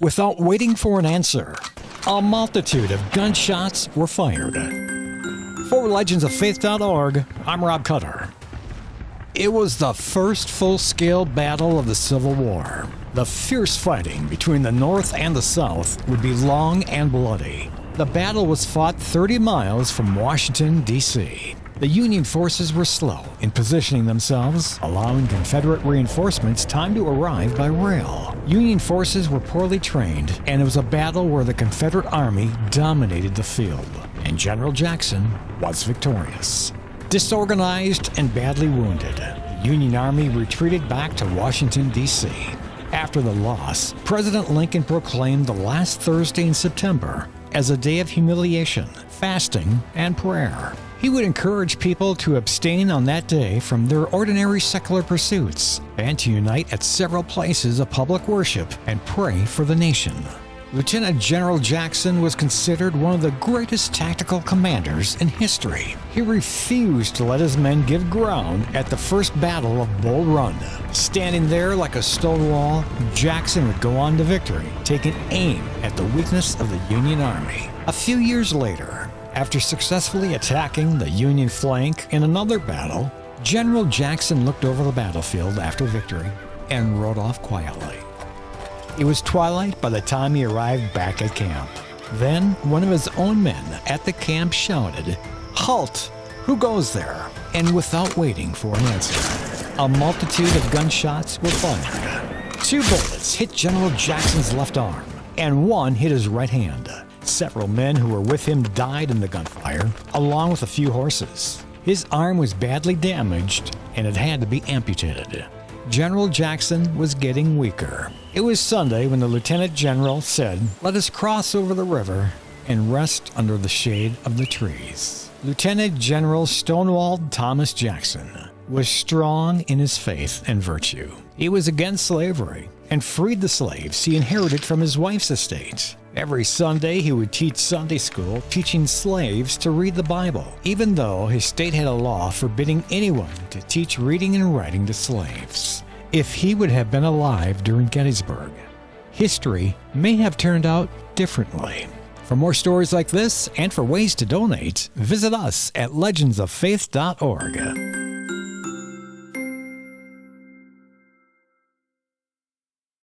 Without waiting for an answer, a multitude of gunshots were fired. For legendsoffaith.org, I'm Rob Cutter. It was the first full-scale battle of the Civil War. The fierce fighting between the North and the South would be long and bloody. The battle was fought 30 miles from Washington, D.C. The Union forces were slow in positioning themselves, allowing Confederate reinforcements time to arrive by rail. Union forces were poorly trained, and it was a battle where the Confederate Army dominated the field, and General Jackson was victorious. Disorganized and badly wounded, the Union Army retreated back to Washington, D.C. After the loss, President Lincoln proclaimed the last Thursday in September as a day of humiliation, fasting, and prayer. He would encourage people to abstain on that day from their ordinary secular pursuits and to unite at several places of public worship and pray for the nation. Lieutenant General Jackson was considered one of the greatest tactical commanders in history. He refused to let his men give ground at the first battle of Bull Run. Standing there like a stone wall, Jackson would go on to victory, taking aim at the weakness of the Union Army. A few years later, after successfully attacking the Union flank in another battle, General Jackson looked over the battlefield after victory and rode off quietly. It was twilight by the time he arrived back at camp. Then, one of his own men at the camp shouted, "Halt! Who goes there?" And without waiting for an answer, a multitude of gunshots were fired. 2 bullets hit General Jackson's left arm, and 1 hit his right hand. Several men who were with him died in the gunfire, along with a few horses. His arm was badly damaged, and it had to be amputated. General Jackson was getting weaker. It was Sunday when the Lieutenant General said, "Let us cross over the river and rest under the shade of the trees." Lieutenant General Stonewall Thomas Jackson was strong in his faith and virtue. He was against slavery and freed the slaves he inherited from his wife's estate. Every Sunday, he would teach Sunday school, teaching slaves to read the Bible, even though his state had a law forbidding anyone to teach reading and writing to slaves. If he would have been alive during Gettysburg, history may have turned out differently. For more stories like this and for ways to donate, visit us at legendsoffaith.org.